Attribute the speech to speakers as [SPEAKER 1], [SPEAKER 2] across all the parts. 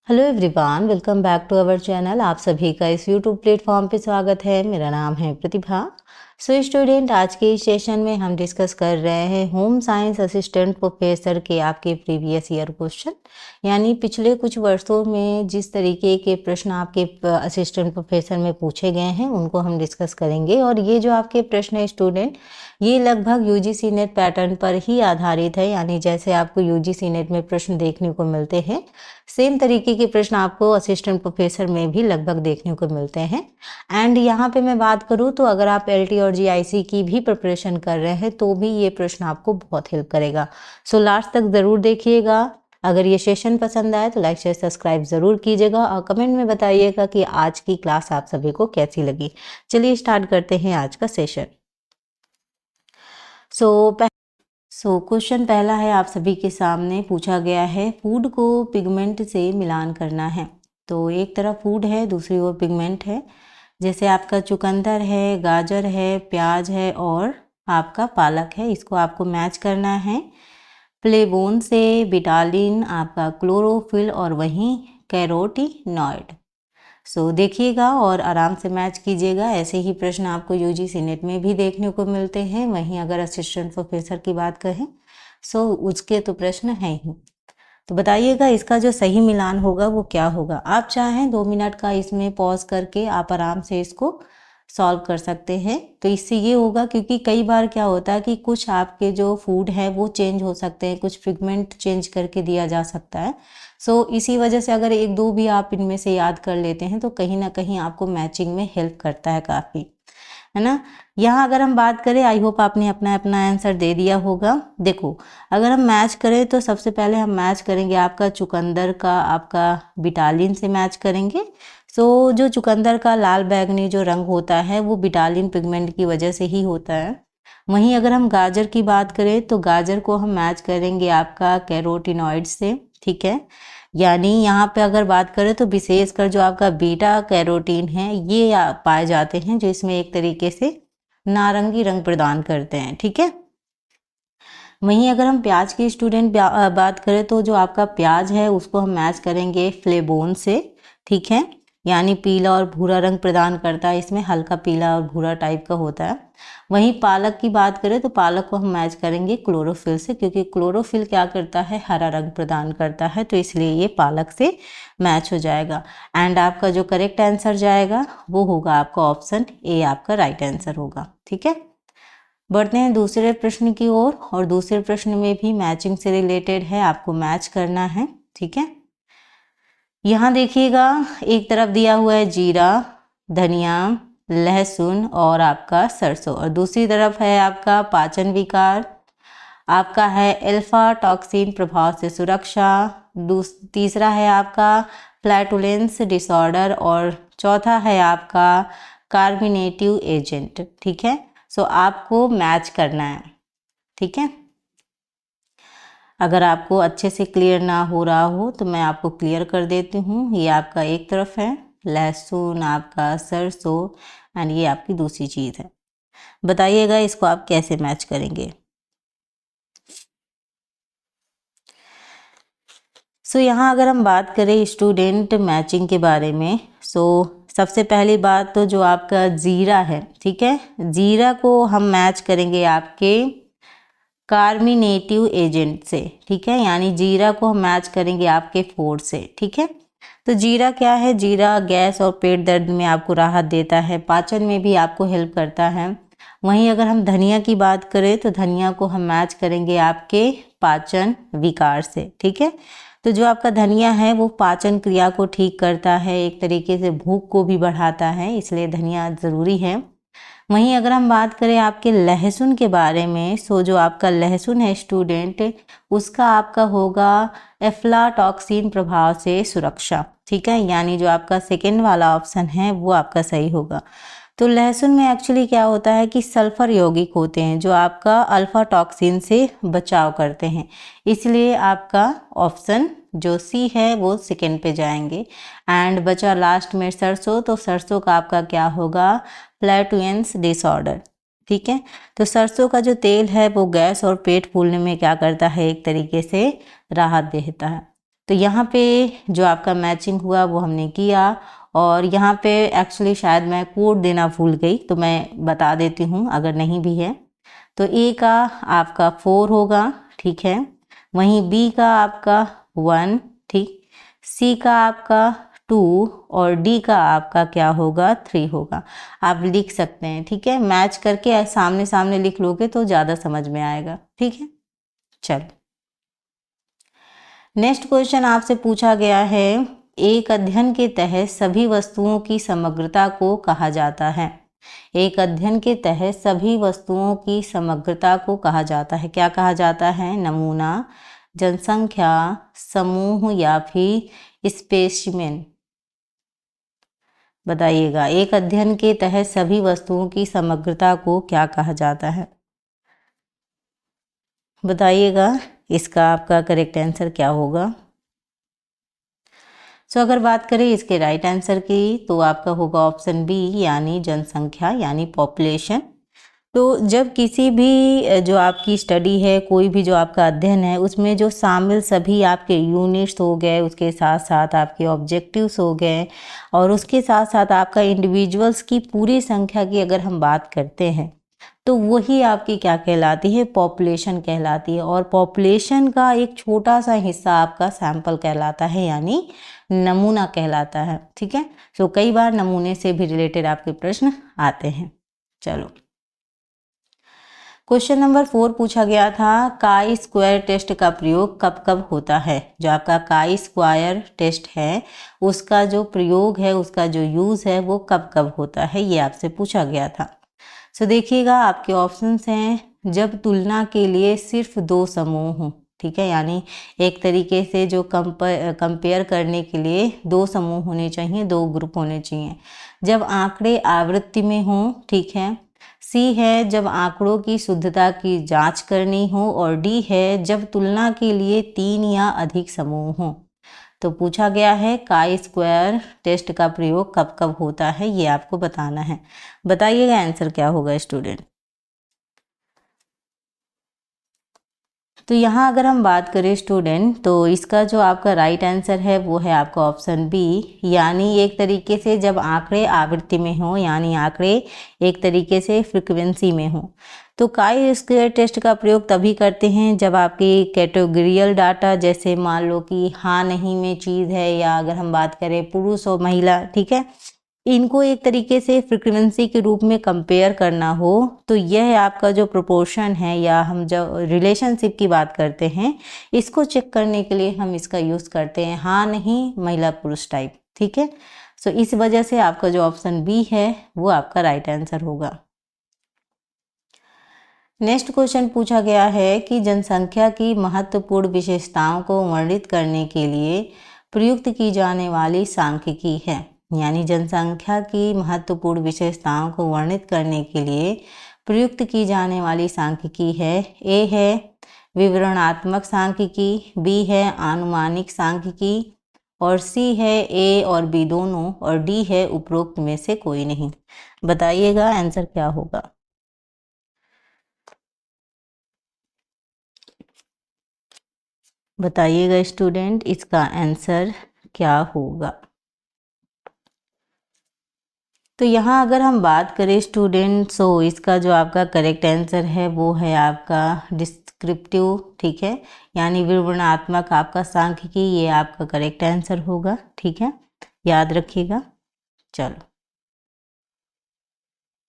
[SPEAKER 1] Hello everyone, welcome back to our channel. आप सभी का इस यूट्यूब प्लेटफॉर्म पे स्वागत है। मेरा नाम है प्रतिभा। सो स्टूडेंट, आज के इस सेशन में हम डिस्कस कर रहे हैं होम साइंस असिस्टेंट प्रोफेसर के आपके प्रीवियस ईयर क्वेश्चन, यानी पिछले कुछ वर्षों में जिस तरीके के प्रश्न आपके असिस्टेंट प्रोफेसर में पूछे गए हैं उनको हम डिस्कस करेंगे। और ये जो आपके प्रश्न है स्टूडेंट, ये लगभग यूजीसी नेट पैटर्न पर ही आधारित है, यानी जैसे आपको यूजीसी नेट में प्रश्न देखने को मिलते हैं सेम तरीके के प्रश्न आपको असिस्टेंट प्रोफेसर में भी लगभग देखने को मिलते हैं। एंड यहाँ पे मैं बात करूँ तो अगर आप एलटी और जीआईसी की भी प्रिपरेशन कर रहे हैं तो भी ये प्रश्न आपको बहुत हेल्प करेगा। सो लास्ट तक ज़रूर देखिएगा। अगर ये सेशन पसंद आए तो लाइक शेयर सब्सक्राइब ज़रूर कीजिएगा और कमेंट में बताइएगा कि आज की क्लास आप सभी को कैसी लगी। चलिए स्टार्ट करते हैं आज का सेशन। क्वेश्चन पहला है, आप सभी के सामने पूछा गया है, फूड को पिगमेंट से मिलान करना है। तो एक तरफ फूड है, दूसरी ओर पिगमेंट है। जैसे आपका चुकंदर है, गाजर है, प्याज है और आपका पालक है, इसको आपको मैच करना है। फ्लेवोन से बिटालिन, आपका क्लोरोफिल और वहीं कैरोटीनॉइड। देखिएगा और आराम से मैच कीजिएगा। ऐसे ही प्रश्न आपको यूजीसी नेट में भी देखने को मिलते हैं। वहीं अगर असिस्टेंट प्रोफेसर की बात करें उसके तो प्रश्न हैं ही। तो बताइएगा इसका जो सही मिलान होगा वो क्या होगा। आप चाहें 2 मिनट का इसमें पॉज करके आप आराम से इसको सॉल्व कर सकते हैं। तो इससे ये होगा, क्योंकि कई बार क्या होता है कि कुछ आपके जो फूड है वो चेंज हो सकते हैं, कुछ पिगमेंट चेंज करके दिया जा सकता है। इसी वजह से अगर एक दो भी आप इनमें से याद कर लेते हैं तो कहीं ना कहीं आपको मैचिंग में हेल्प करता है काफ़ी, है ना। यहाँ अगर हम बात करें, आई होप आपने अपना अपना आंसर दे दिया होगा। देखो, अगर हम मैच करें तो सबसे पहले हम मैच करेंगे आपका चुकंदर का आपका बिटालिन से मैच करेंगे। जो चुकंदर का लाल बैंगनी जो रंग होता है वो बिटालिन पिगमेंट की वजह से ही होता है। वहीं अगर हम गाजर की बात करें तो गाजर को हम मैच करेंगे आपका कैरोटीनॉइड से, ठीक है। यानी यहाँ पे अगर बात करें तो विशेषकर जो आपका बीटा कैरोटीन है ये पाए जाते हैं, जो इसमें एक तरीके से नारंगी रंग प्रदान करते हैं, ठीक है। वहीं अगर हम प्याज की स्टूडेंट बात करें तो जो आपका प्याज है उसको हम मैच करेंगे फ्लेवोन से, ठीक है। यानी पीला और भूरा रंग प्रदान करता है, इसमें हल्का पीला और भूरा टाइप का होता है। वहीं पालक की बात करें तो पालक को हम मैच करेंगे क्लोरोफिल से, क्योंकि क्लोरोफिल क्या करता है, हरा रंग प्रदान करता है, तो इसलिए ये पालक से मैच हो जाएगा। एंड आपका जो करेक्ट आंसर जाएगा वो होगा आपका ऑप्शन ए, आपका राइट आंसर होगा, ठीक है। बढ़ते हैं दूसरे प्रश्न की ओर, और दूसरे प्रश्न में भी मैचिंग से रिलेटेड है, आपको मैच करना है, ठीक है। यहाँ देखिएगा, एक तरफ दिया हुआ है जीरा, धनिया, लहसुन और आपका सरसों, और दूसरी तरफ है आपका पाचन विकार, आपका है अल्फा टॉक्सिन प्रभाव से सुरक्षा, तीसरा है आपका फ्लैटुलेंस डिसऑर्डर और चौथा है आपका कार्बिनेटिव एजेंट, ठीक है। आपको मैच करना है, ठीक है। अगर आपको अच्छे से क्लियर ना हो रहा हो तो मैं आपको क्लियर कर देती हूँ। ये आपका एक तरफ है लहसुन, आपका सरसों, एंड ये आपकी दूसरी चीज़ है। बताइएगा इसको आप कैसे मैच करेंगे। यहाँ अगर हम बात करें स्टूडेंट मैचिंग के बारे में, सबसे पहली बात तो जो आपका जीरा है, ठीक है, जीरा को हम मैच करेंगे आपके कार्बिनेटिव एजेंट से, ठीक है। यानी जीरा को हम मैच करेंगे आपके फोर से, ठीक है। तो जीरा क्या है, जीरा गैस और पेट दर्द में आपको राहत देता है, पाचन में भी आपको हेल्प करता है। वहीं अगर हम धनिया की बात करें तो धनिया को हम मैच करेंगे आपके पाचन विकार से, ठीक है। तो जो आपका धनिया है वो पाचन क्रिया को ठीक करता है, एक तरीके से भूख को भी बढ़ाता है, इसलिए धनिया ज़रूरी है। वहीं अगर हम बात करें आपके लहसुन के बारे में, जो आपका लहसुन है स्टूडेंट, उसका आपका होगा एफ्लाटॉक्सिन प्रभाव से सुरक्षा, ठीक है। यानी जो आपका सेकेंड वाला ऑप्शन है वो आपका सही होगा। तो लहसुन में एक्चुअली क्या होता है कि सल्फर यौगिक होते हैं जो आपका अल्फा टॉक्सिन से बचाव करते हैं, इसलिए आपका ऑप्शन जो सी है वो सेकेंड पे जाएंगे। एंड बचा लास्ट में सरसों, तो सरसों का आपका क्या होगा, फ्लैटुलेंस डिसऑर्डर, ठीक है। तो सरसों का जो तेल है वो गैस और पेट फूलने में क्या करता है, एक तरीके से राहत देता है। तो यहाँ पे जो आपका मैचिंग हुआ वो हमने किया, और यहाँ पे एक्चुअली शायद मैं कोड देना भूल गई, तो मैं बता देती हूँ अगर नहीं भी है। तो ए का आपका 4 होगा, ठीक है। वहीं बी का आपका 1, ठीक। सी का आपका 2 और डी का आपका क्या होगा, 3 होगा। आप लिख सकते हैं, ठीक है। मैच करके सामने सामने लिख लोगे तो ज़्यादा समझ में आएगा, ठीक है। चलो, नेक्स्ट क्वेश्चन आपसे पूछा गया है, एक अध्ययन के तहत सभी वस्तुओं की समग्रता को कहा जाता है। एक अध्ययन के तहत सभी वस्तुओं की समग्रता को कहा जाता है। क्या कहा जाता है? नमूना, जनसंख्या, समूह या फिर स्पेसिमेन। बताइएगा, एक अध्ययन के तहत सभी वस्तुओं की समग्रता को क्या कहा जाता है? बताइएगा, इसका आपका करेक्ट आंसर क्या होगा? सो अगर बात करें इसके राइट आंसर की, तो आपका होगा ऑप्शन बी, यानी जनसंख्या, यानी पॉपुलेशन। तो जब किसी भी जो आपकी स्टडी है, कोई भी जो आपका अध्ययन है, उसमें जो शामिल सभी आपके यूनिट्स हो गए, उसके साथ साथ आपके ऑब्जेक्टिव्स हो गए, और उसके साथ साथ आपका इंडिविजुअल्स की पूरी संख्या की अगर हम बात करते हैं, तो वही आपकी क्या कहलाती है? पॉपुलेशन कहलाती है। और पॉपुलेशन का एक छोटा सा हिस्सा आपका सैंपल कहलाता है, यानी नमूना कहलाता है, ठीक है। सो कई बार नमूने से भी रिलेटेड आपके प्रश्न आते हैं। चलो, क्वेश्चन नंबर 4 पूछा गया था, काई स्क्वायर टेस्ट का प्रयोग कब कब होता है? जो आपका काई स्क्वायर टेस्ट है, उसका जो प्रयोग है, उसका जो यूज़ है, वो कब कब होता है, ये आपसे पूछा गया था। सो देखिएगा, आपके ऑप्शंस हैं, जब तुलना के लिए सिर्फ 2 समूह हों, ठीक है, यानी एक तरीके से जो कंपेयर करने के लिए 2 समूह होने चाहिए, 2 ग्रुप होने चाहिए। जब आंकड़े आवृत्ति में हों, ठीक है। सी है जब आंकड़ों की शुद्धता की जांच करनी हो, और डी है जब तुलना के लिए 3 या अधिक समूह हों। तो पूछा गया है, काई स्क्वायर टेस्ट का प्रयोग कब कब होता है, ये आपको बताना है। बताइएगा आंसर क्या होगा स्टूडेंट। तो यहाँ अगर हम बात करें स्टूडेंट, तो इसका जो आपका राइट आंसर है वो है आपका ऑप्शन बी, यानी एक तरीके से जब आंकड़े आवृत्ति में हो, यानी आंकड़े एक तरीके से फ्रिक्वेंसी में हो। तो काई स्क्वायर टेस्ट का प्रयोग तभी करते हैं जब आपकी कैटेगोरियल डाटा, जैसे मान लो कि हाँ नहीं में चीज़ है, या अगर हम बात करें पुरुष और महिला, ठीक है, इनको एक तरीके से फ्रीक्वेंसी के रूप में कंपेयर करना हो, तो यह आपका जो प्रोपोर्शन है, या हम जो रिलेशनशिप की बात करते हैं, इसको चेक करने के लिए हम इसका यूज़ करते हैं, हाँ नहीं, महिला पुरुष टाइप, ठीक है। सो इस वजह से आपका जो ऑप्शन बी है वो आपका राइट आंसर होगा। नेक्स्ट क्वेश्चन पूछा गया है कि जनसंख्या की महत्वपूर्ण विशेषताओं को वर्णित करने के लिए प्रयुक्त की जाने वाली सांख्यिकी है। यानी जनसंख्या की महत्वपूर्ण विशेषताओं को वर्णित करने के लिए प्रयुक्त की जाने वाली सांख्यिकी है। ए है विवरणात्मक सांख्यिकी, बी है आनुमानिक सांख्यिकी, और सी है ए और बी दोनों, और डी है उपरोक्त में से कोई नहीं। बताइएगा आंसर क्या होगा। बताइएगा स्टूडेंट, इसका आंसर क्या होगा। तो यहाँ अगर हम बात करें स्टूडेंट, सो इसका जो आपका करेक्ट आंसर है वो है आपका डिस्क्रिप्टिव, ठीक है, यानी विवरणात्मक आपका सांख्यिकी, ये आपका करेक्ट आंसर होगा, ठीक है, याद रखिएगा। चलो,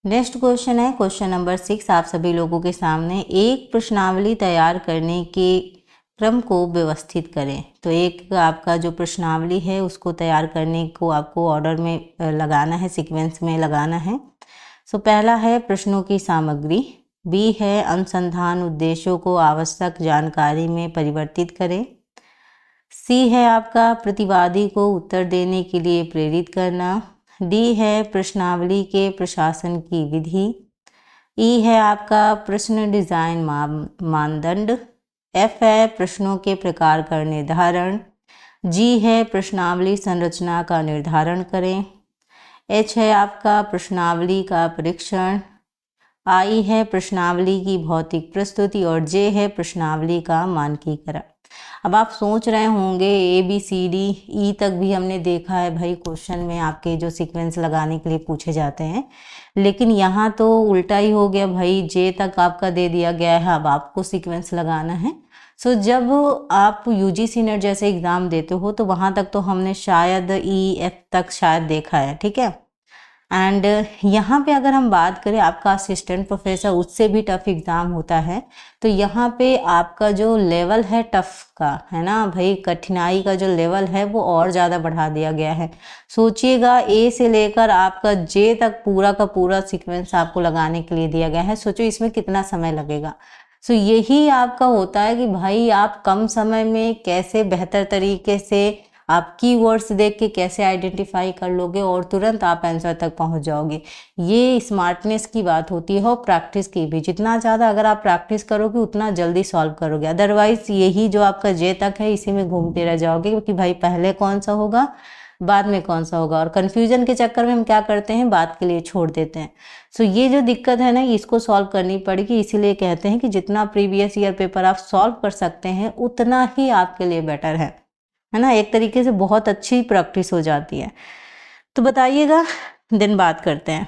[SPEAKER 1] नेक्स्ट क्वेश्चन है क्वेश्चन नंबर 6 आप सभी लोगों के सामने, एक प्रश्नावली तैयार करने के क्रम को व्यवस्थित करें। तो एक आपका जो प्रश्नावली है उसको तैयार करने को आपको ऑर्डर में लगाना है, सीक्वेंस में लगाना है। सो पहला है प्रश्नों की सामग्री, बी है अनुसंधान उद्देश्यों को आवश्यक जानकारी में परिवर्तित करें, सी है आपका प्रतिवादी को उत्तर देने के लिए प्रेरित करना, डी है प्रश्नावली के प्रशासन की विधि, ई है आपका प्रश्न डिजाइन मानदंड, एफ है प्रश्नों के प्रकार का निर्धारण, जी है प्रश्नावली संरचना का निर्धारण करें, एच है आपका प्रश्नावली का परीक्षण, आई है प्रश्नावली की भौतिक प्रस्तुति, और जे है प्रश्नावली का मानकीकरण। अब आप सोच रहे होंगे ABCD E तक भी हमने देखा है भाई क्वेश्चन में आपके जो सीक्वेंस लगाने के लिए पूछे जाते हैं, लेकिन यहाँ तो उल्टा ही हो गया भाई, J तक आपका दे दिया गया है, अब आपको सीक्वेंस लगाना है। सो जब आप UGC नेट जैसे एग्ज़ाम देते हो तो वहाँ तक तो हमने शायद EF तक शायद देखा है, ठीक है। एंड यहाँ पे अगर हम बात करें आपका असिस्टेंट प्रोफेसर, उससे भी टफ एग्ज़ाम होता है, तो यहाँ पे आपका जो लेवल है टफ का, है ना भाई, कठिनाई का जो लेवल है वो और ज़्यादा बढ़ा दिया गया है। सोचिएगा A से लेकर आपका J तक पूरा का पूरा सीक्वेंस आपको लगाने के लिए दिया गया है, सोचो इसमें कितना समय लगेगा। सो यही आपका होता है कि भाई आप कम समय में कैसे बेहतर तरीके से आप कीवर्ड्स देख के कैसे आइडेंटिफाई कर लोगे और तुरंत आप आंसर तक पहुंच जाओगे। ये स्मार्टनेस की बात होती है और प्रैक्टिस की भी। जितना ज़्यादा अगर आप प्रैक्टिस करोगे उतना जल्दी सॉल्व करोगे, अदरवाइज यही जो आपका J तक है इसी में घूमते रह जाओगे क्योंकि भाई पहले कौन सा होगा बाद में कौन सा होगा, और कन्फ्यूजन के चक्कर में हम क्या करते हैं, बात के लिए छोड़ देते हैं। सो ये जो दिक्कत है ना इसको सॉल्व करनी पड़ेगी, इसीलिए कहते हैं कि जितना प्रीवियस ईयर पेपर आप सॉल्व कर सकते हैं उतना ही आपके लिए बेटर है ना। एक तरीके से बहुत अच्छी प्रैक्टिस हो जाती है। तो बताइएगा, दिन बात करते हैं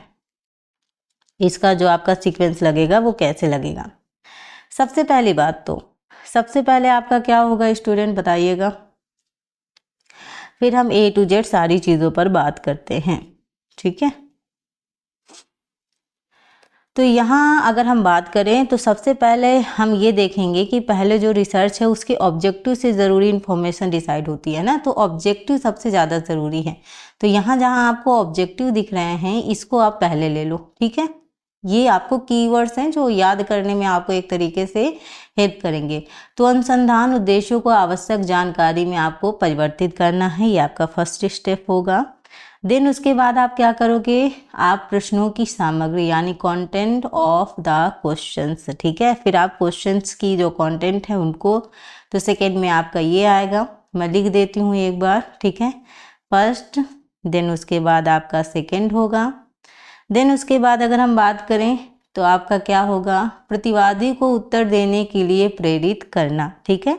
[SPEAKER 1] इसका जो आपका सीक्वेंस लगेगा वो कैसे लगेगा। सबसे पहली बात तो सबसे पहले आपका क्या होगा स्टूडेंट बताइएगा, फिर हम A to Z सारी चीज़ों पर बात करते हैं, ठीक है। तो यहाँ अगर हम बात करें तो सबसे पहले हम ये देखेंगे कि पहले जो रिसर्च है उसके ऑब्जेक्टिव से ज़रूरी इन्फॉर्मेशन डिसाइड होती है ना, तो ऑब्जेक्टिव सबसे ज़्यादा ज़रूरी है। तो यहाँ जहाँ आपको ऑब्जेक्टिव दिख रहे हैं इसको आप पहले ले लो, ठीक है। ये आपको कीवर्ड्स हैं जो याद करने में आपको एक तरीके से हेल्प करेंगे। तो अनुसंधान उद्देश्यों को आवश्यक जानकारी में आपको परिवर्तित करना है, ये आपका फर्स्ट स्टेप होगा। देन उसके बाद आप क्या करोगे, आप प्रश्नों की सामग्री यानी कंटेंट ऑफ द क्वेश्चंस, ठीक है। फिर आप क्वेश्चंस की जो कंटेंट है उनको, तो सेकेंड में आपका ये आएगा, मैं लिख देती हूँ एक बार, ठीक है, फर्स्ट। देन उसके बाद आपका सेकेंड होगा। देन उसके बाद अगर हम बात करें तो आपका क्या होगा, प्रतिवादी को उत्तर देने के लिए प्रेरित करना, ठीक है।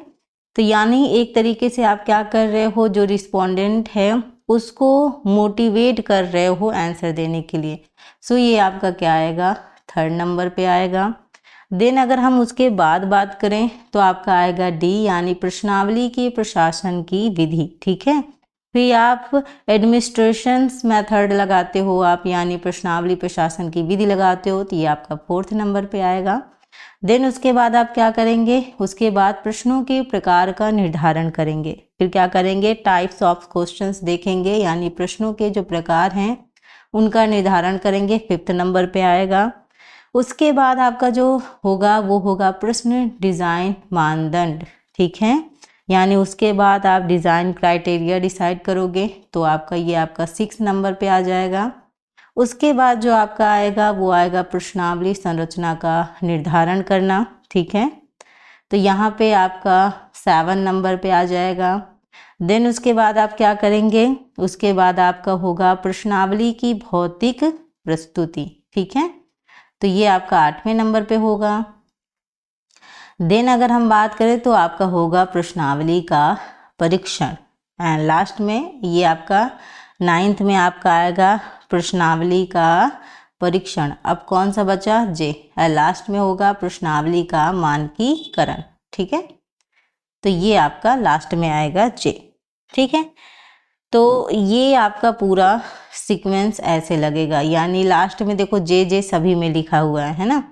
[SPEAKER 1] तो यानी एक तरीके से आप क्या कर रहे हो, जो रिस्पोंडेंट है उसको मोटिवेट कर रहे हो आंसर देने के लिए। सो ये आपका क्या आएगा, थर्ड नंबर पे आएगा। देन अगर हम उसके बाद बात करें तो आपका आएगा D यानी प्रश्नावली के प्रशासन की विधि, ठीक है। फिर आप एडमिनिस्ट्रेशन मेथड लगाते हो आप, यानी प्रश्नावली प्रशासन की विधि लगाते हो, तो ये आपका फोर्थ नंबर पे आएगा। देन उसके बाद आप क्या करेंगे, उसके बाद प्रश्नों के प्रकार का निर्धारण करेंगे। फिर क्या करेंगे, टाइप्स ऑफ क्वेश्चंस देखेंगे, यानी प्रश्नों के जो प्रकार हैं उनका निर्धारण करेंगे, फिफ्थ नंबर पे आएगा। उसके बाद आपका जो होगा वो होगा प्रश्न डिज़ाइन मानदंड, ठीक है। यानी उसके बाद आप डिज़ाइन क्राइटेरिया डिसाइड करोगे, तो आपका ये आपका 6 नंबर पे आ जाएगा। उसके बाद जो आपका आएगा वो आएगा प्रश्नावली संरचना का निर्धारण करना, ठीक है। तो यहाँ पे आपका 7 नंबर पे आ जाएगा। देन उसके बाद आप क्या करेंगे, उसके बाद आपका होगा प्रश्नावली की भौतिक प्रस्तुति, ठीक है। तो ये आपका 8वें नंबर पे होगा। देन अगर हम बात करें तो आपका होगा प्रश्नावली का परीक्षण, एंड लास्ट में ये आपका 9th में आपका आएगा प्रश्नावली का परीक्षण। अब कौन सा बचा, J, लास्ट में होगा प्रश्नावली का मानकीकरण, ठीक है। तो ये आपका लास्ट में आएगा J, ठीक है। तो ये आपका पूरा सीक्वेंस ऐसे लगेगा, यानी लास्ट में देखो J सभी में लिखा हुआ है ना,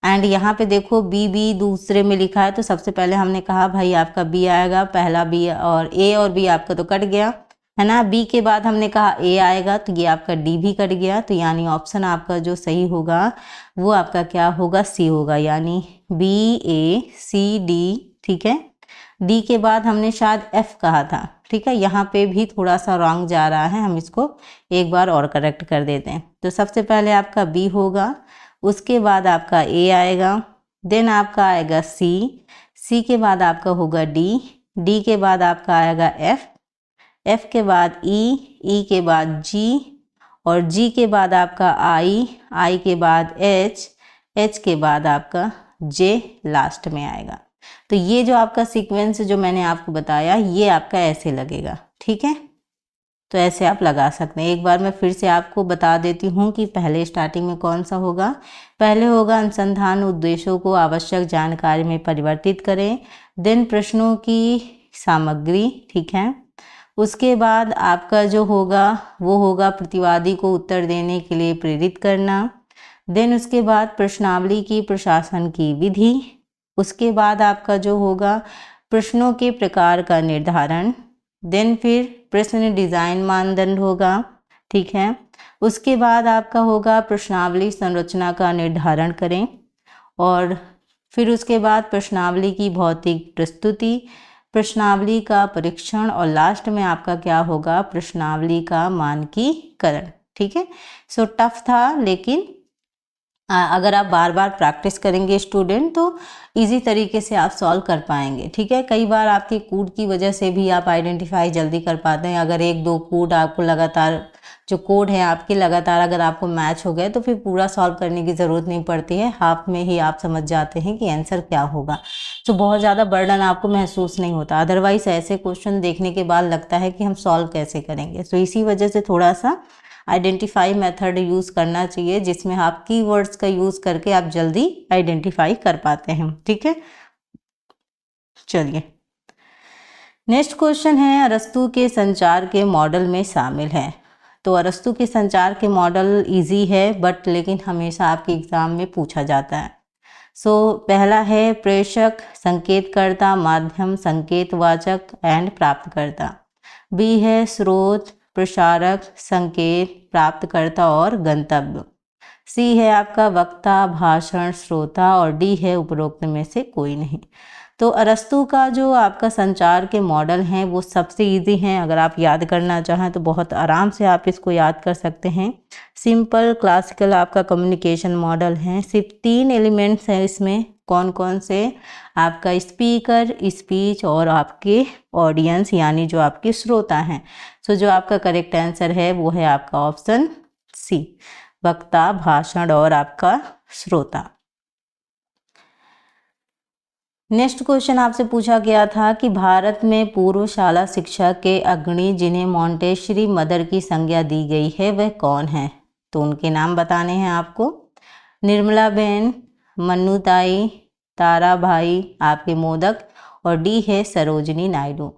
[SPEAKER 1] एंड यहाँ पे देखो B दूसरे में लिखा है। तो सबसे पहले हमने कहा भाई आपका B आएगा, पहला B, और A और B आपका तो कट गया है ना। B के बाद हमने कहा A आएगा, तो ये आपका D भी कट गया। तो यानी ऑप्शन आपका जो सही होगा वो आपका क्या होगा, C होगा, यानी BACD, ठीक है। D के बाद हमने शायद F कहा था, ठीक है। यहाँ पे भी थोड़ा सा रॉन्ग जा रहा है, हम इसको एक बार और करेक्ट कर देते हैं। तो सबसे पहले आपका B होगा, उसके बाद आपका A आएगा, देन आपका आएगा C के बाद आपका होगा D के बाद आपका आएगा F के बाद E के बाद G, और G के बाद आपका I के बाद H के बाद आपका J लास्ट में आएगा। तो ये जो आपका सीक्वेंस जो मैंने आपको बताया ये आपका ऐसे लगेगा, ठीक है। तो ऐसे आप लगा सकते हैं। एक बार मैं फिर से आपको बता देती हूँ कि पहले स्टार्टिंग में कौन सा होगा। पहले होगा अनुसंधान उद्देश्यों को आवश्यक जानकारी में परिवर्तित करें, देन प्रश्नों की सामग्री, ठीक है। उसके बाद आपका जो होगा वो होगा प्रतिवादी को उत्तर देने के लिए प्रेरित करना, देन उसके बाद प्रश्नावली की प्रशासन की विधि, उसके बाद आपका जो होगा प्रश्नों के प्रकार का निर्धारण, देन फिर प्रश्न डिज़ाइन मानदंड होगा, ठीक है। उसके बाद आपका होगा प्रश्नावली संरचना का निर्धारण करें, और फिर उसके बाद प्रश्नावली की भौतिक प्रस्तुति, प्रश्नावली का परीक्षण, और लास्ट में आपका क्या होगा प्रश्नावली का मानकीकरण, ठीक है। सो टफ था, लेकिन अगर आप बार बार प्रैक्टिस करेंगे स्टूडेंट तो इजी तरीके से आप सॉल्व कर पाएंगे, ठीक है। कई बार आपके कोड की वजह से भी आप आइडेंटिफाई जल्दी कर पाते हैं। अगर एक दो कोड आपको लगातार जो कोड है आपके लगातार अगर आपको मैच हो गए तो फिर पूरा सॉल्व करने की ज़रूरत नहीं पड़ती है, हाफ में ही आप समझ जाते हैं कि आंसर क्या होगा। तो बहुत ज़्यादा बर्डन आपको महसूस नहीं होता। अदरवाइज ऐसे क्वेश्चन देखने के बाद लगता है कि हम सॉल्व कैसे करेंगे। तो इसी वजह से थोड़ा सा आइडेंटिफाई मेथड यूज़ करना चाहिए, जिसमें आप कीवर्ड्स का यूज़ करके आप जल्दी आइडेंटिफाई कर पाते हैं, ठीक है। चलिए नेक्स्ट क्वेश्चन है, अरस्तु के संचार के मॉडल में शामिल है। तो अरस्तु के संचार के मॉडल इजी है बट लेकिन हमेशा आपके एग्जाम में पूछा जाता है। पहला है प्रेषक, संकेतकर्ता, माध्यम, संकेतवाचक एंड प्राप्तकर्ता। बी है स्रोत, प्रसारक, संकेत, प्राप्तकर्ता और गंतव्य। सी है आपका वक्ता, भाषण, श्रोता, और डी है उपरोक्त में से कोई नहीं। तो अरस्तु का जो आपका संचार के मॉडल हैं वो सबसे इजी हैं। अगर आप याद करना चाहें तो बहुत आराम से आप इसको याद कर सकते हैं। सिंपल क्लासिकल आपका कम्युनिकेशन मॉडल है। सिर्फ 3 एलिमेंट्स हैं इसमें। कौन कौन से? आपका स्पीकर, स्पीच और आपके ऑडियंस यानी जो आपके श्रोता हैं। जो आपका करेक्ट आंसर है वो है आपका ऑप्शन सी, वक्ता, भाषण और आपका श्रोता। नेक्स्ट क्वेश्चन आपसे पूछा गया था कि भारत में पूर्व शाला शिक्षा के अग्रणी जिन्हें मॉन्टेसरी मदर की संज्ञा दी गई है वह कौन है? तो उनके नाम बताने हैं आपको। निर्मलाबेन, मन्नूताई, ताराभाई, आपके मोदक, और डी है सरोजिनी नायडू।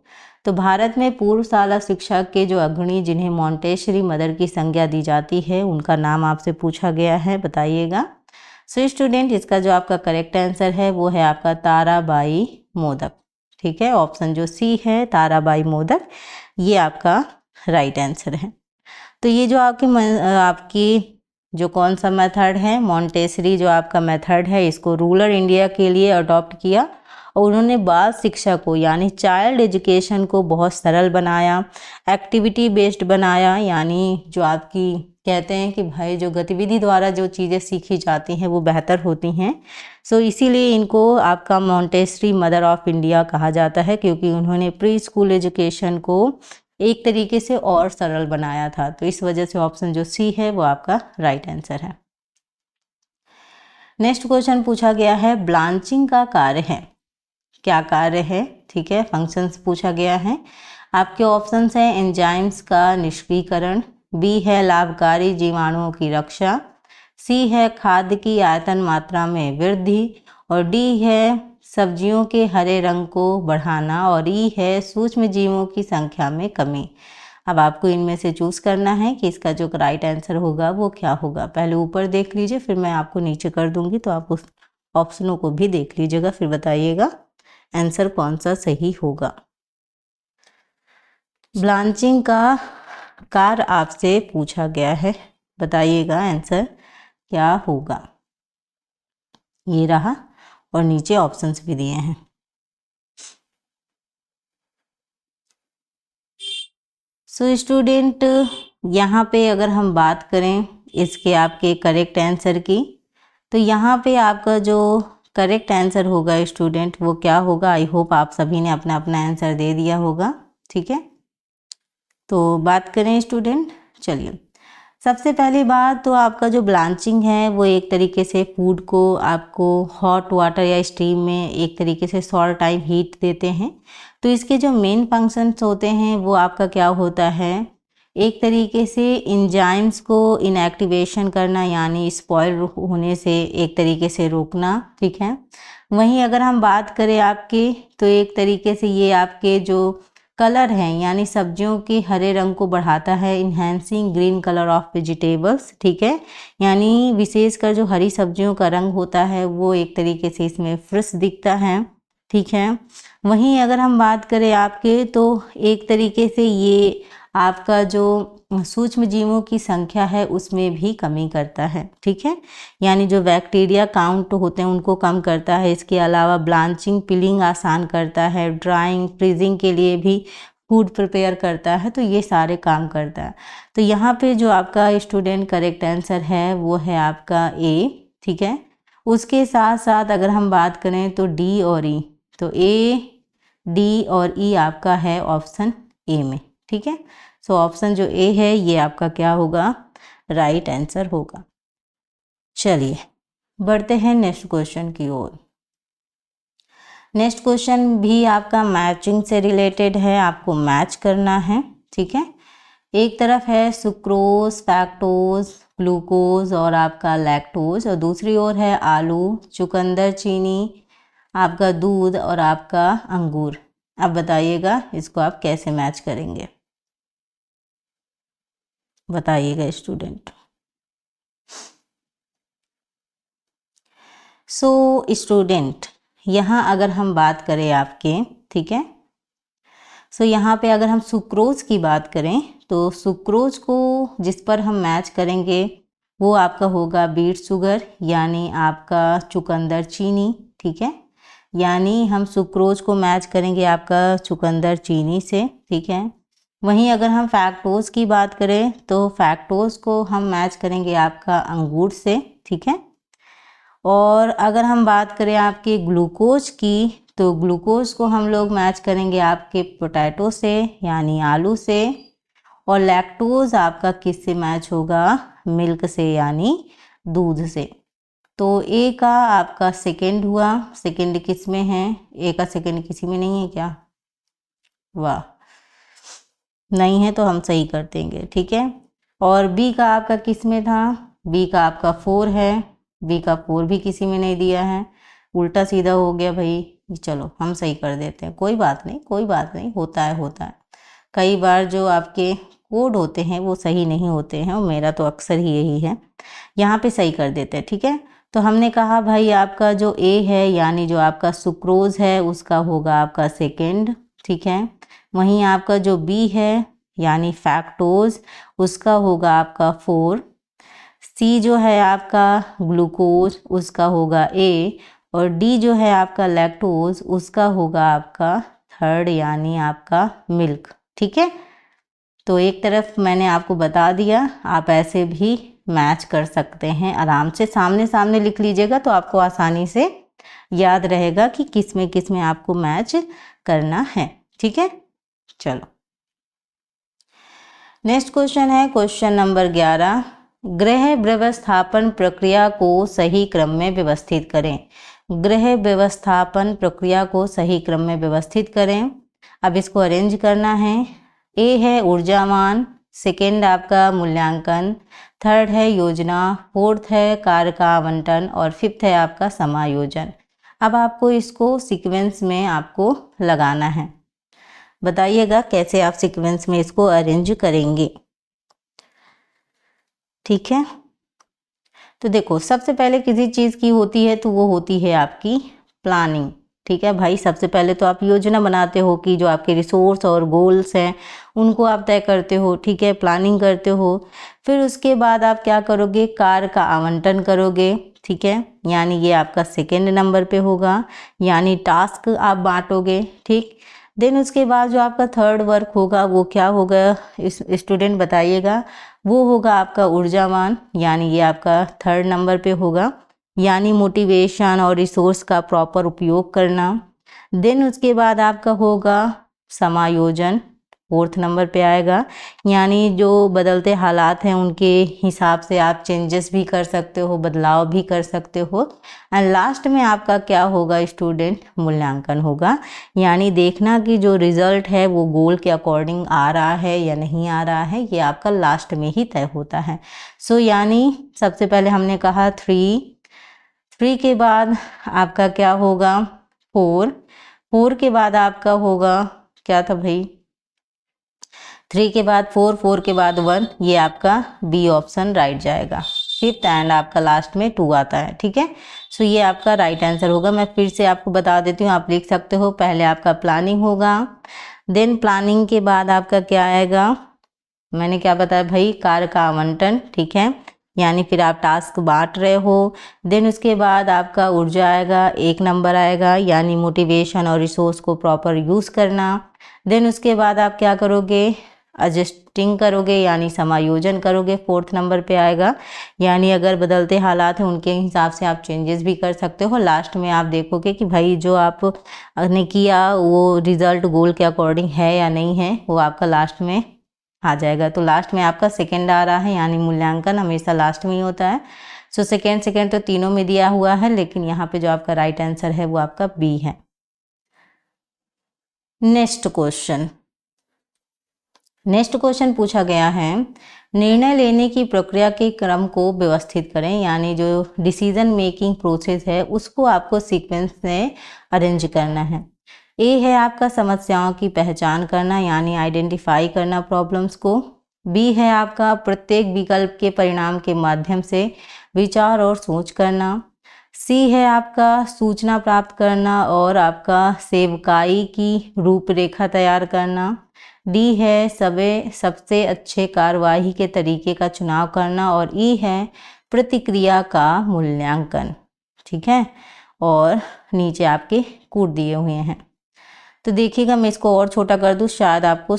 [SPEAKER 1] तो भारत में पूर्व शाला शिक्षा के जो अग्रणी जिन्हें मॉन्टेसरी मदर की संज्ञा दी जाती है उनका नाम आपसे पूछा गया है, बताइएगा। स्टूडेंट इसका जो आपका करेक्ट आंसर है वो है आपका ताराबाई मोदक, ठीक है। ऑप्शन जो सी है ताराबाई मोदक ये आपका राइट आंसर है। तो ये जो आपकी जो कौन सा मेथड है मॉन्टेसरी जो आपका मेथड है इसको रूरल इंडिया के लिए अडॉप्ट किया और उन्होंने बाल शिक्षा को यानी चाइल्ड एजुकेशन को बहुत सरल बनाया, एक्टिविटी बेस्ड बनाया, यानी जो आपकी कहते हैं कि भाई जो गतिविधि द्वारा जो चीज़ें सीखी जाती हैं वो बेहतर होती हैं। इसीलिए इनको आपका मॉन्टेसरी मदर ऑफ इंडिया कहा जाता है, क्योंकि उन्होंने प्री स्कूल एजुकेशन को एक तरीके से और सरल बनाया था। तो इस वजह से ऑप्शन जो सी है वो आपका राइट आंसर है। नेक्स्ट क्वेश्चन पूछा गया है ब्लांचिंग का कार्य है, क्या कार्य है, ठीक है। फंक्शंस पूछा गया है। आपके ऑप्शंस हैं एंजाइम्स का निष्क्रियकरण, बी है लाभकारी जीवाणुओं की रक्षा, सी है खाद्य की आयतन मात्रा में वृद्धि, और डी है सब्जियों के हरे रंग को बढ़ाना, और ई है सूक्ष्म जीवों की संख्या में कमी। अब आपको इनमें से चूज करना है कि इसका जो राइट आंसर होगा वो क्या होगा। पहले ऊपर देख लीजिए, फिर मैं आपको नीचे कर दूंगी तो आप उस ऑप्शनों को भी देख लीजिएगा, फिर बताइएगा आंसर कौन सा सही होगा। ब्लांचिंग का कार्य आपसे पूछा गया है, बताइएगा आंसर क्या होगा। ये रहा और नीचे ऑप्शंस भी दिए हैं। स्टूडेंट यहाँ पे अगर हम बात करें इसके आपके करेक्ट आंसर की, तो यहाँ पे आपका जो करेक्ट आंसर होगा स्टूडेंट वो क्या होगा। आई होप आप सभी ने अपना अपना आंसर दे दिया होगा, ठीक है। तो बात करें स्टूडेंट, चलिए सबसे पहली बात तो आपका जो ब्लांचिंग है वो एक तरीके से फूड को आपको हॉट वाटर या स्टीम में एक तरीके से शॉर्ट टाइम हीट देते हैं। तो इसके जो मेन फंक्शंस होते हैं वो आपका क्या होता है, एक तरीके से एंजाइम्स को इनएक्टिवेशन करना यानी स्पॉइल होने से एक तरीके से रोकना, ठीक है। वहीं अगर हम बात करें आपके, तो एक तरीके से ये आपके जो कलर हैं यानी सब्जियों के हरे रंग को बढ़ाता है, enhancing green colour of vegetables, ठीक है। यानी विशेषकर जो हरी सब्जियों का रंग होता है वो एक तरीके से इसमें फ्रेश दिखता है, ठीक है। वहीं अगर हम बात करें आपके, तो एक तरीके से ये आपका जो सूक्ष्म जीवों की संख्या है उसमें भी कमी करता है, ठीक है। यानी जो बैक्टीरिया काउंट होते हैं उनको कम करता है। इसके अलावा ब्लांचिंग पिलिंग आसान करता है, ड्राइंग फ्रीजिंग के लिए भी फूड प्रिपेयर करता है, तो ये सारे काम करता है। तो यहाँ पे जो आपका स्टूडेंट करेक्ट आंसर है वो है आपका ए, ठीक है। उसके साथ साथ अगर हम बात करें तो डी और ई, तो ए, डी और ई आपका है ऑप्शन ए में, ठीक है। सो ऑप्शन जो ए है ये आपका क्या होगा, राइट आंसर होगा। चलिए बढ़ते हैं नेक्स्ट क्वेश्चन की ओर। नेक्स्ट क्वेश्चन भी आपका मैचिंग से रिलेटेड है, आपको मैच करना है, ठीक है। एक तरफ है सुक्रोज, फैक्टोज, ग्लूकोज और आपका लैक्टोज, और दूसरी ओर है आलू, चुकंदर, चीनी, आपका दूध और आपका अंगूर। अब बताइएगा इसको आप कैसे मैच करेंगे, बताइएगा स्टूडेंट। सो स्टूडेंट यहाँ अगर हम बात करें आपके, ठीक है। सो यहाँ पे अगर हम सुक्रोज की बात करें तो सुक्रोज को जिस पर हम मैच करेंगे वो आपका होगा बीट शुगर यानी आपका चुकंदर चीनी, ठीक है। यानी हम सुक्रोज को मैच करेंगे आपका चुकंदर चीनी से, ठीक है। वहीं अगर हम फैक्टोज की बात करें तो फैक्टोज को हम मैच करेंगे आपका अंगूर से, ठीक है। और अगर हम बात करें आपके ग्लूकोज की तो ग्लूकोज को हम लोग मैच करेंगे आपके पोटैटो से यानी आलू से, और लैक्टोज आपका किस से मैच होगा, मिल्क से यानी दूध से। तो ए का आपका सेकंड हुआ, सेकंड किस में है, ए का सेकंड किसी में नहीं है क्या, वाह, नहीं है तो हम सही कर देंगे, ठीक है। और बी का आपका किस में था, बी का आपका 4 है, बी का 4 भी किसी में नहीं दिया है, उल्टा सीधा हो गया भाई। चलो हम सही कर देते हैं, कोई बात नहीं, कोई बात नहीं, होता है होता है। कई बार जो आपके कोड होते हैं वो सही नहीं होते हैं, और मेरा तो अक्सर ही यही है। यहाँ पे सही कर देते हैं, ठीक है। तो हमने कहा भाई आपका जो ए है यानी जो आपका सुक्रोज है उसका होगा आपका सेकेंड, ठीक है। वहीं आपका जो बी है यानी फैक्टोज उसका होगा आपका 4, सी जो है आपका ग्लूकोज उसका होगा ए, और डी जो है आपका लैक्टोज उसका होगा आपका 3rd यानी आपका मिल्क, ठीक है। तो एक तरफ मैंने आपको बता दिया, आप ऐसे भी मैच कर सकते हैं, आराम से सामने सामने लिख लीजिएगा तो आपको आसानी से याद रहेगा कि किस में आपको मैच करना है, ठीक है। चलो नेक्स्ट क्वेश्चन है क्वेश्चन नंबर 11, गृह व्यवस्थापन प्रक्रिया को सही क्रम में व्यवस्थित करें। गृह व्यवस्थापन प्रक्रिया को सही क्रम में व्यवस्थित करें। अब इसको अरेंज करना है। ए है ऊर्जावान, सेकेंड आपका मूल्यांकन, 3rd है योजना, 4th है कार्य का आवंटन, और 5th है आपका समायोजन। अब आपको इसको सीक्वेंस में आपको लगाना है, बताइएगा कैसे आप सीक्वेंस में इसको अरेंज करेंगे, ठीक है। तो देखो सबसे पहले किसी चीज़ की होती है तो वो होती है आपकी प्लानिंग, ठीक है भाई। सबसे पहले तो आप योजना बनाते हो कि जो आपके रिसोर्स और गोल्स हैं उनको आप तय करते हो, ठीक है, प्लानिंग करते हो। फिर उसके बाद आप क्या करोगे, कार्य का आवंटन करोगे, ठीक है, यानी ये आपका सेकेंड नंबर पे होगा, यानी टास्क आप बांटोगे, ठीक। देन उसके बाद जो आपका 3rd वर्क होगा वो क्या होगा, इस स्टूडेंट बताइएगा, वो होगा आपका ऊर्जावान, यानी ये आपका 3rd नंबर पे होगा, यानी मोटिवेशन और रिसोर्स का प्रॉपर उपयोग करना। देन उसके बाद आपका होगा समायोजन, फोर्थ नंबर पे आएगा, यानी जो बदलते हालात हैं उनके हिसाब से आप चेंजेस भी कर सकते हो, बदलाव भी कर सकते हो। एंड लास्ट में आपका क्या होगा स्टूडेंट, मूल्यांकन होगा, यानी देखना कि जो रिजल्ट है वो गोल के अकॉर्डिंग आ रहा है या नहीं आ रहा है, ये आपका लास्ट में ही तय होता है। सो यानी सबसे पहले हमने कहा 3 के बाद आपका क्या होगा 4 के बाद आपका होगा क्या था भाई, 3 के बाद 4 के बाद 1, ये आपका बी ऑप्शन राइट जाएगा। फिफ्थ एंड आपका लास्ट में 2 आता है, ठीक है। सो ये आपका राइट आंसर होगा। मैं फिर से आपको बता देती हूँ, आप लिख सकते हो। पहले आपका प्लानिंग होगा, देन प्लानिंग के बाद आपका क्या आएगा, मैंने क्या बताया भाई, कार्य का आवंटन, ठीक है, यानी फिर आप टास्क बांट रहे हो। देन उसके बाद आपका ऊर्जा आएगा, 1 नंबर आएगा, यानी मोटिवेशन और रिसोर्स को प्रॉपर यूज़ करना। देन उसके बाद आप क्या करोगे, एडजस्टिंग करोगे, यानी समायोजन करोगे, 4th नंबर पे आएगा, यानी अगर बदलते हालात हैं उनके हिसाब से आप चेंजेस भी कर सकते हो। लास्ट में आप देखोगे कि भाई जो आपने किया वो रिजल्ट गोल के अकॉर्डिंग है या नहीं है, वो आपका लास्ट में आ जाएगा। तो लास्ट में आपका सेकंड आ रहा है, यानी मूल्यांकन हमेशा लास्ट में ही होता है। सो सेकंड तो तीनों में दिया हुआ है, लेकिन यहाँ पे जो आपका राइट आंसर है वो आपका बी है। नेक्स्ट क्वेश्चन पूछा गया है, निर्णय लेने की प्रक्रिया के क्रम को व्यवस्थित करें, यानी जो डिसीजन मेकिंग प्रोसेस है उसको आपको सीक्वेंस में अरेंज करना है। ए है आपका समस्याओं की पहचान करना, यानी आइडेंटिफाई करना प्रॉब्लम्स को। बी है आपका प्रत्येक विकल्प के परिणाम के माध्यम से विचार और सोच करना। सी है आपका सूचना प्राप्त करना और आपका सेवकाई की रूपरेखा तैयार करना। डी है सबसे अच्छे कार्यवाही के तरीके का चुनाव करना, और ई है प्रतिक्रिया का मूल्यांकन, ठीक है। और नीचे आपके कोड दिए हुए हैं। तो देखिएगा, मैं इसको और छोटा कर दूँ, शायद आपको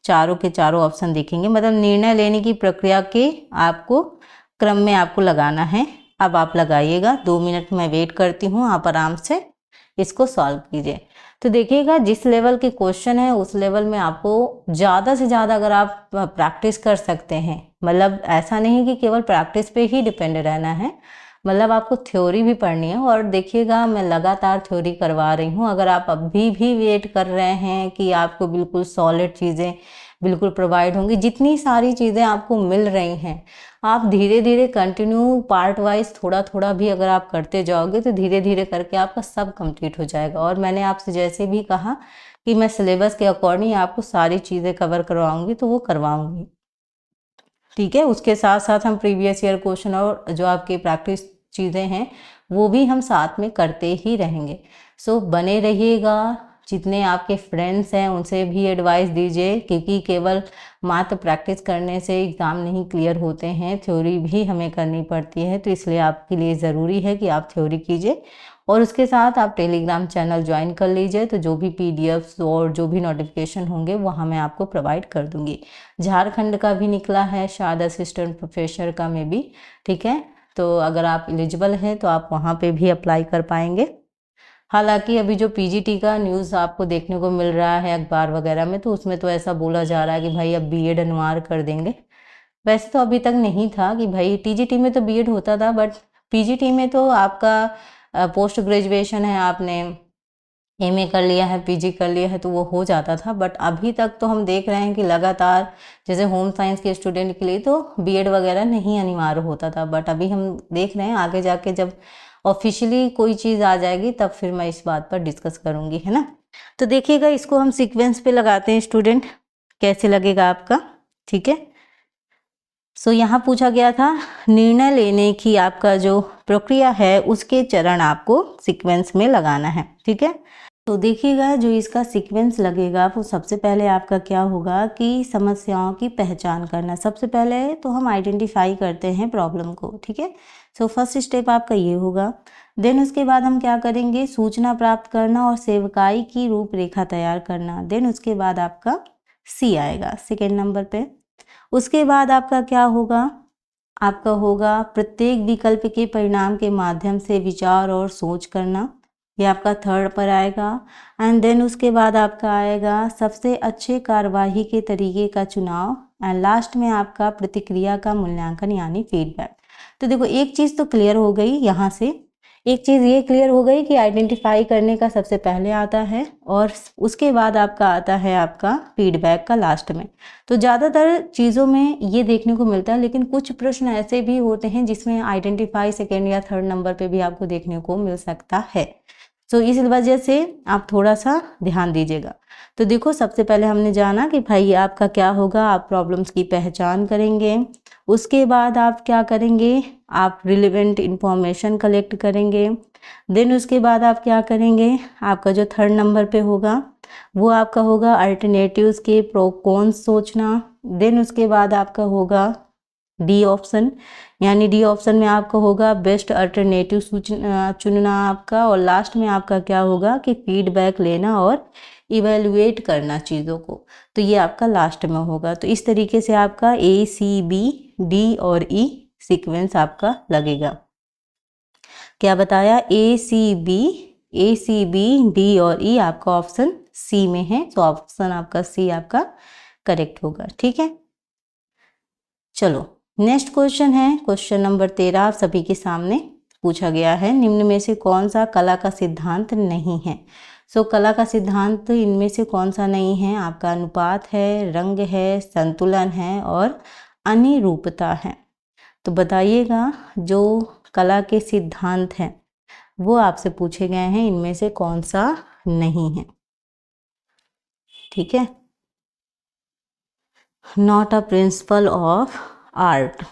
[SPEAKER 1] चारों के चारों ऑप्शन दिखेंगे। मतलब निर्णय लेने की प्रक्रिया के आपको क्रम में आपको लगाना है। अब आप लगाइएगा, 2 मिनट मैं वेट करती हूँ, आप आराम से इसको सॉल्व कीजिए। तो देखिएगा, जिस लेवल के क्वेश्चन है उस लेवल में आपको ज़्यादा से ज़्यादा अगर आप प्रैक्टिस कर सकते हैं, मतलब ऐसा नहीं कि केवल प्रैक्टिस पे ही डिपेंड रहना है, मतलब आपको थ्योरी भी पढ़नी है। और देखिएगा, मैं लगातार थ्योरी करवा रही हूँ। अगर आप अभी भी वेट कर रहे हैं कि आपको बिल्कुल सॉलिड चीज़ें बिल्कुल प्रोवाइड होंगी, जितनी सारी चीज़ें आपको मिल रही हैं, आप धीरे धीरे कंटिन्यू पार्ट वाइज थोड़ा थोड़ा भी अगर आप करते जाओगे तो धीरे धीरे करके आपका सब कंप्लीट हो जाएगा। और मैंने आपसे जैसे भी कहा कि मैं सिलेबस के अकॉर्डिंग आपको सारी चीज़ें कवर करवाऊँगी, तो वो करवाऊँगी, ठीक है। उसके साथ साथ हम प्रीवियस ईयर क्वेश्चन और जो आपके प्रैक्टिस चीज़ें हैं वो भी हम साथ में करते ही रहेंगे। सो बने रहिएगा। जितने आपके फ्रेंड्स हैं उनसे भी एडवाइस दीजिए, क्योंकि केवल मात्र प्रैक्टिस करने से एग्ज़ाम नहीं क्लियर होते हैं, थ्योरी भी हमें करनी पड़ती है। तो इसलिए आपके लिए ज़रूरी है कि आप थ्योरी कीजिए, और उसके साथ आप टेलीग्राम चैनल ज्वाइन कर लीजिए। तो जो भी पीडीएफ्स और जो भी नोटिफिकेशन होंगे वहाँ मैं आपको प्रोवाइड कर दूँगी। झारखंड का भी निकला है, शायद असिस्टेंट प्रोफेसर का में भी, ठीक है। तो अगर आप एलिजिबल हैं तो आप वहाँ पे भी अप्लाई कर पाएंगे। हालांकि अभी जो पीजीटी का न्यूज़ आपको देखने को मिल रहा है अखबार वगैरह में, तो उसमें तो ऐसा बोला जा रहा है कि भाई अब बीएड अनिवार्य कर देंगे। वैसे तो अभी तक नहीं था कि भाई, टीजीटी में तो बीएड होता था, बट पीजीटी में तो आपका पोस्ट ग्रेजुएशन है, आपने एमए कर लिया है, पीजी कर लिया है, तो वो हो जाता था। बट अभी तक तो हम देख रहे हैं कि लगातार, जैसे होम साइंस के स्टूडेंट के लिए तो बीएड वगैरह नहीं अनिवार्य होता था, बट अभी हम देख रहे हैं आगे जाके जब ऑफिशियली कोई चीज़ आ जाएगी तब फिर मैं इस बात पर डिस्कस करूँगी, है ना। तो देखिएगा, इसको हम सीक्वेंस पे लगाते हैं स्टूडेंट, कैसे लगेगा आपका, ठीक है। सो यहाँ पूछा गया था निर्णय लेने की आपका जो प्रक्रिया है उसके चरण आपको सीक्वेंस में लगाना है, ठीक है। तो देखिएगा, जो इसका सीक्वेंस लगेगा वो सबसे पहले आपका क्या होगा कि समस्याओं की पहचान करना। सबसे पहले तो हम आइडेंटिफाई करते हैं प्रॉब्लम को, ठीक है। सो फर्स्ट स्टेप आपका ये होगा। देन उसके बाद हम क्या करेंगे, सूचना प्राप्त करना और सेवकाई की रूपरेखा तैयार करना। देन उसके बाद आपका सी आएगा सेकेंड नंबर पे। उसके बाद आपका क्या होगा, आपका होगा प्रत्येक विकल्प के परिणाम के माध्यम से विचार और सोच करना। ये आपका थर्ड पर आएगा। एंड देन उसके बाद आपका आएगा सबसे अच्छे कार्यवाही के तरीके का चुनाव। एंड लास्ट में आपका प्रतिक्रिया का मूल्यांकन यानी फीडबैक। तो देखो एक चीज़ तो क्लियर हो गई यहाँ से, एक चीज़ ये क्लियर हो गई कि आइडेंटिफाई करने का सबसे पहले आता है और उसके बाद आपका आता है आपका फीडबैक का लास्ट में। तो ज़्यादातर चीज़ों में ये देखने को मिलता है, लेकिन कुछ प्रश्न ऐसे भी होते हैं जिसमें आइडेंटिफाई सेकेंड या थर्ड नंबर पे भी आपको देखने को मिल सकता है। तो इस वजह से आप थोड़ा सा ध्यान दीजिएगा। तो देखो सबसे पहले हमने जाना कि भाई आपका क्या होगा, आप प्रॉब्लम्स की पहचान करेंगे, उसके बाद आप क्या करेंगे, आप रिलेवेंट इंफॉर्मेशन कलेक्ट करेंगे। देन उसके बाद आप क्या करेंगे, आपका जो थर्ड नंबर पे होगा वो आपका होगा अल्टरनेटिव्स के प्रो कॉन्स सोचना। देन उसके बाद आपका होगा डी ऑप्शन, यानी डी ऑप्शन में आपका होगा बेस्ट अल्टरनेटिव चुनना आपका। और लास्ट में आपका क्या होगा कि फीडबैक लेना और इवेलुएट करना चीज़ों को। तो ये आपका लास्ट में होगा। तो इस तरीके से आपका ए सी बी डी और ई सीक्वेंस आपका लगेगा। क्या बताया, ए सी बी डी और ई आपका ऑप्शन सी में है, तो ऑप्शन आपका सी आपका करेक्ट होगा। ठीक है, चलो नेक्स्ट क्वेश्चन है क्वेश्चन नंबर 13 आप सभी के सामने पूछा गया है, निम्न में से कौन सा कला का सिद्धांत नहीं है। सो कला का सिद्धांत इनमें से कौन सा नहीं है, आपका अनुपात है, रंग है, संतुलन है और अनुरूपता है। तो बताइएगा जो कला के सिद्धांत हैं वो आपसे पूछे गए हैं, इनमें से कौन सा नहीं है। ठीक है, not a principle of art,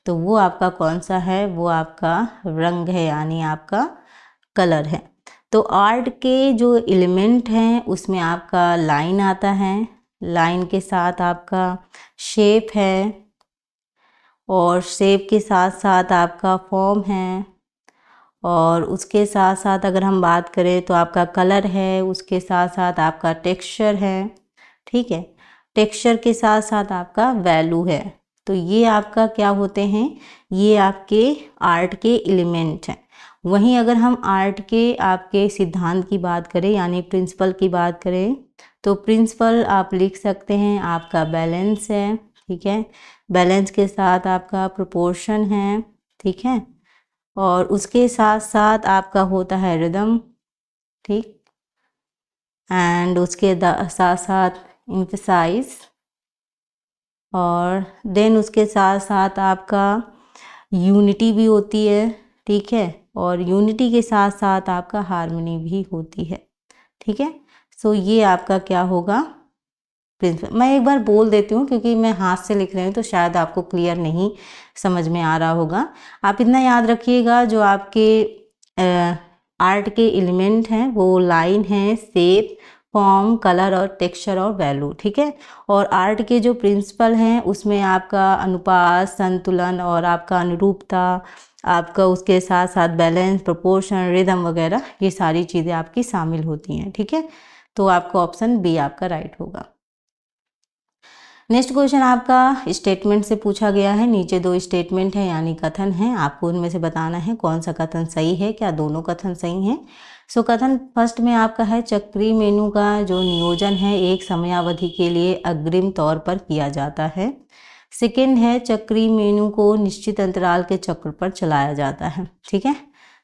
[SPEAKER 1] तो वो आपका कौन सा है, वो आपका रंग है, यानी आपका कलर है। तो आर्ट के जो एलिमेंट हैं उसमें आपका लाइन आता है, लाइन के साथ आपका शेप है और शेप के साथ साथ आपका फॉर्म है, और उसके साथ साथ अगर हम बात करें तो आपका कलर है, उसके साथ साथ आपका टेक्सचर है। ठीक है, टेक्सचर के साथ साथ आपका वैल्यू है। तो ये आपका क्या होते हैं, ये आपके आर्ट के एलिमेंट हैं। वहीं अगर हम आर्ट के आपके सिद्धांत की बात करें यानी प्रिंसिपल की बात करें, तो प्रिंसिपल आप लिख सकते हैं आपका बैलेंस है। ठीक है, बैलेंस के साथ आपका प्रोपोर्शन है। ठीक है, और उसके साथ साथ आपका होता है रिदम। ठीक, एंड उसके साथ साथ एम्फसाइज, और देन उसके साथ साथ आपका यूनिटी भी होती है। ठीक है, और यूनिटी के साथ साथ आपका हार्मनी भी होती है। ठीक है, सो ये आपका क्या होगा, प्रिंसिपल। मैं एक बार बोल देती हूँ क्योंकि मैं हाथ से लिख रही हूँ तो शायद आपको क्लियर नहीं समझ में आ रहा होगा। आप इतना याद रखिएगा, जो आपके आर्ट के एलिमेंट हैं वो लाइन है, शेप, फॉर्म, कलर और टेक्सचर और वैल्यू। ठीक है, और आर्ट के जो प्रिंसिपल हैं उसमें आपका अनुपात, संतुलन और आपका अनुरूपता, आपका उसके साथ साथ बैलेंस, प्रोपोर्शन, रिदम वगैरह ये सारी चीज़ें आपकी शामिल होती हैं। ठीक है, तो आपका ऑप्शन बी आपका राइट होगा। नेक्स्ट क्वेश्चन आपका स्टेटमेंट से पूछा गया है। नीचे दो स्टेटमेंट है यानी कथन है, आपको उनमें से बताना है कौन सा कथन सही है, क्या दोनों कथन सही हैं। सो कथन फर्स्ट में आपका है चक्रीय मेनू का जो नियोजन है एक समयावधि के लिए अग्रिम तौर पर किया जाता है। सेकेंड है चक्रीय मेनू को निश्चित अंतराल के चक्र पर चलाया जाता है। ठीक है,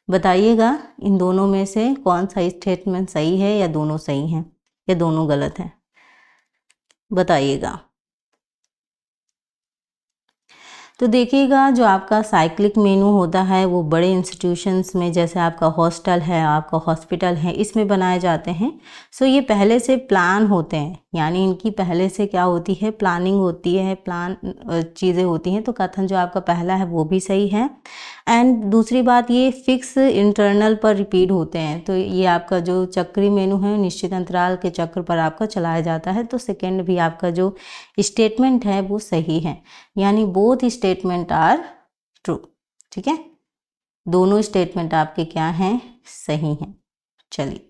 [SPEAKER 1] बताइएगा इन दोनों में से कौन सा स्टेटमेंट सही है, या दोनों सही हैं या दोनों गलत हैं, बताइएगा। तो देखिएगा जो आपका साइक्लिक मेनू होता है वो बड़े इंस्टीट्यूशंस में, जैसे आपका हॉस्टल है, आपका हॉस्पिटल है, इसमें बनाए जाते हैं। सो ये पहले से प्लान होते हैं, यानी इनकी पहले से क्या होती है, प्लानिंग होती है, प्लान चीज़ें होती हैं। तो कथन जो आपका पहला है वो भी सही है। एंड दूसरी बात, ये फिक्स इंटरनल पर रिपीट होते हैं। तो ये आपका जो चक्रीय मेनू है निश्चित अंतराल के चक्र पर आपका चलाया जाता है। तो सेकेंड भी आपका जो स्टेटमेंट है वो सही है, यानी बोथ स्टेटमेंट आर ट्रू। ठीक है, दोनों स्टेटमेंट आपके क्या हैं, सही हैं। चलिए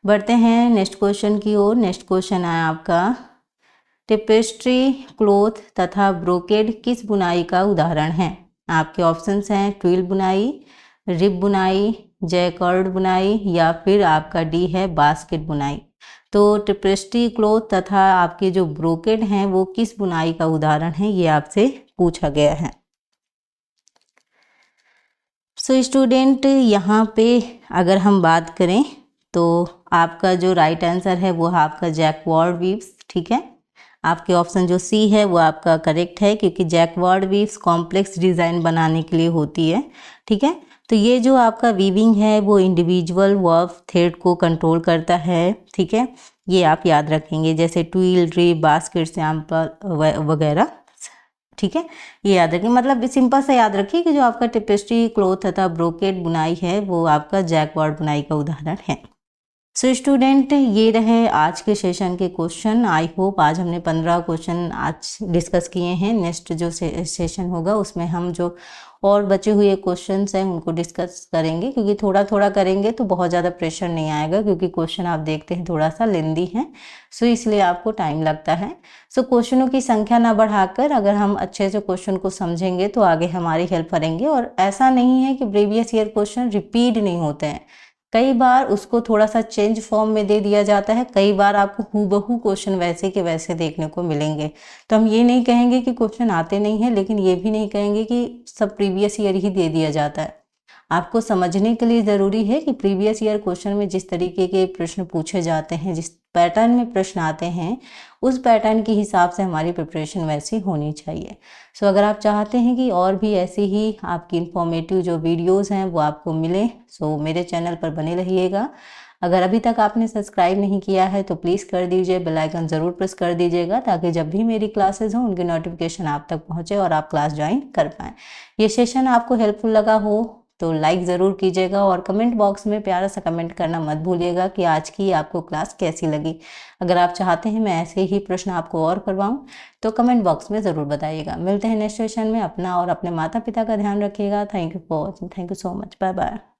[SPEAKER 1] बढ़ते हैं नेक्स्ट क्वेश्चन की ओर। नेक्स्ट क्वेश्चन है आपका टेपेस्ट्री, क्लोथ तथा ब्रोकेड किस बुनाई का उदाहरण है। आपके ऑप्शंस हैं ट्विल बुनाई, रिब बुनाई, जैकार्ड बुनाई या फिर आपका डी है बास्केट बुनाई। तो टेपेस्ट्री क्लॉथ तथा आपके जो ब्रोकेड हैं वो किस बुनाई का उदाहरण है, ये आपसे पूछा गया है। सो स्टूडेंट, यहाँ पे अगर हम बात करें तो आपका जो राइट आंसर है वो आपका जैकवार्ड वीव्स, ठीक है। आपके ऑप्शन जो सी है वो आपका करेक्ट है, क्योंकि जैकवार्ड वीव्स कॉम्प्लेक्स डिज़ाइन बनाने के लिए होती है, ठीक है। तो ये जो आपका वीविंग है वो इंडिविजुअल वर्व थ्रेड को कंट्रोल करता है, ठीक है। ये आप याद रखेंगे, जैसे ट्विल, ड्रिप, बास्केट, सैंपल वगैरह, ठीक है। ये याद रखिए, मतलब सिंपल सा याद रखिए कि जो आपका टेपेस्ट्री क्लॉथ तथा ब्रोकेड बुनाई है वो आपका जैकवार्ड बुनाई का उदाहरण है। सो स्टूडेंट, ये रहे आज के सेशन के क्वेश्चन। आई होप आज हमने 15 क्वेश्चन आज डिस्कस किए हैं। नेक्स्ट जो सेशन होगा उसमें हम जो और बचे हुए क्वेश्चंस हैं उनको डिस्कस करेंगे, क्योंकि थोड़ा थोड़ा करेंगे तो बहुत ज़्यादा प्रेशर नहीं आएगा, क्योंकि क्वेश्चन आप देखते हैं थोड़ा सा लेंदी है, सो इसलिए आपको टाइम लगता है। सो क्वेश्चनों की संख्या ना बढ़ाकर अगर हम अच्छे से क्वेश्चन को समझेंगे तो आगे हमारी हेल्प करेंगे। और ऐसा नहीं है कि प्रीवियस ईयर क्वेश्चन रिपीट नहीं होते हैं, कई बार उसको थोड़ा सा चेंज फॉर्म में दे दिया जाता है, कई बार आपको हूबहू क्वेश्चन वैसे के वैसे देखने को मिलेंगे। तो हम ये नहीं कहेंगे कि क्वेश्चन आते नहीं हैं, लेकिन ये भी नहीं कहेंगे कि सब प्रीवियस ईयर ही दे दिया जाता है। आपको समझने के लिए ज़रूरी है कि प्रीवियस ईयर क्वेश्चन में जिस तरीके के प्रश्न पूछे जाते हैं, जिस पैटर्न में प्रश्न आते हैं, उस पैटर्न के हिसाब से हमारी प्रिपरेशन वैसी होनी चाहिए। सो अगर आप चाहते हैं कि और भी ऐसे ही आपकी इंफॉर्मेटिव जो वीडियोस हैं वो आपको मिले, सो मेरे चैनल पर बने रहिएगा। अगर अभी तक आपने सब्सक्राइब नहीं किया है तो प्लीज़ कर दीजिए, बेल आइकन ज़रूर प्रेस कर दीजिएगा, ताकि जब भी मेरी क्लासेस हों उनकी नोटिफिकेशन आप तक पहुँचे और आप क्लास ज्वाइन कर पाएँ। ये सेशन आपको हेल्पफुल लगा हो तो लाइक ज़रूर कीजिएगा, और कमेंट बॉक्स में प्यारा सा कमेंट करना मत भूलिएगा कि आज की आपको क्लास कैसी लगी। अगर आप चाहते हैं मैं ऐसे ही प्रश्न आपको और करवाऊं तो कमेंट बॉक्स में ज़रूर बताइएगा। मिलते हैं नेक्स्ट सेशन में। अपना और अपने माता पिता का ध्यान रखिएगा। Thank you so much. Bye bye.